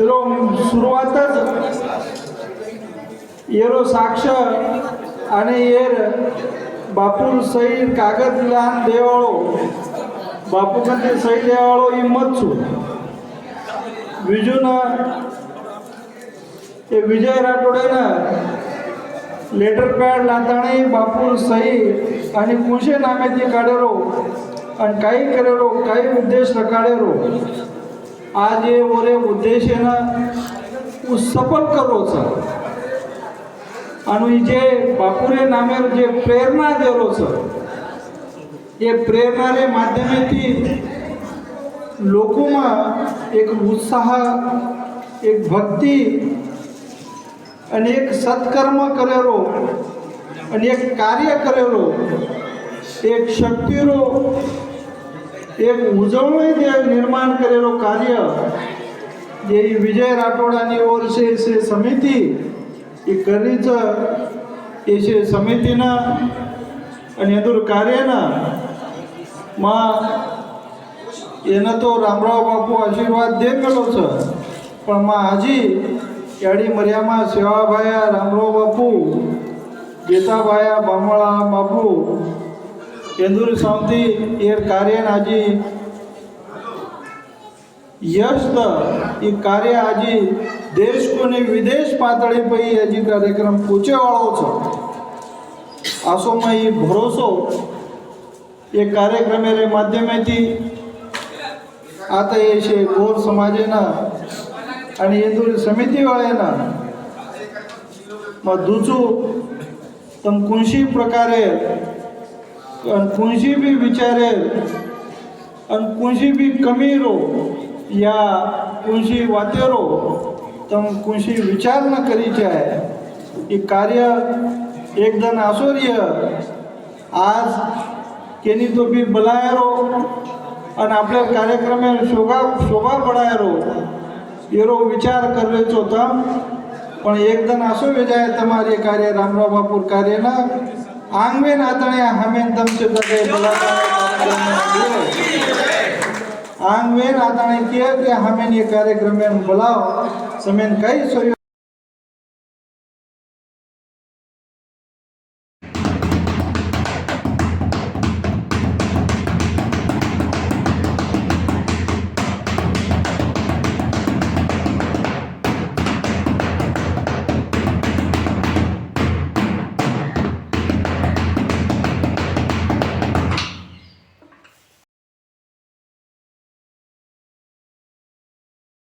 arrow सुरुवातच arrow साक्ष आणि एर बापू सही कागद लान देवाळो बापू कंते सही देवाळो हिम्मत छु विजून ए विजय राठोडेना लेटर पॅड लाताणी बापू सही आणि कुशे नाम्याची काढेरो आणि काही करेरो काही उद्देश काढेरो आज ये ओरे उद्देश है ना सफल करो सर आणि जे बापूरे नामेर जे प्रेरणा देरो सर ये प्रेरणा रे माध्यमेથી लोकोમાં एक उत्साह एक भक्ति અને એક સત્કર્મ કરેલો અને એક કાર્ય કરેલો એક શક્તિનો એક ઉજવણી નિર્માણ કરેલો કાર્ય જે વિજય રાઠોડાની ઓર છે સમિતિ એ કરી છે એ છે સમિતિના અને એનું કાર્યના માં એને તો રામરાવ બાપુ આશીર્વાદ દે ગયેલો છે પણ માં હાજી याडी मर्यामा सेवाभाया रामराव बापू गीताभाया बामळा बापू केंदूर सावंती एर कार्य आजी यश ई कार्य आजी देश कोने विदेश पातळी पई आजी कार्यक्रम पूचे वाळो छो आसो मई भरोसो ये कार्यक्रम रे माध्यमेથી आता ये शे गोर समाजेना आणि इंदूर समितीवाळ्यांना मग दुचू तम कोणशी प्रकारे कोणशी बी विचारे आणि कोणशी बी कमी रो या कोणशी वातेरो तम कोणशी विचार न करीचे आहे हे कार्य एकदम आसोर्य आज केनी तो बी बलायरो आणि आपल्या कार्यक्रम शोभा बढायरो एरो विचार करवेचो होता पण एकदम असो विजय तुम्हारे कार्य रामराव बापूर कार्य ना आंगवेन आतणे हमें तमचे जगे आंगवेन आतणे किया कि हमें ये कार्यक्रम में बुलाओ समेन कई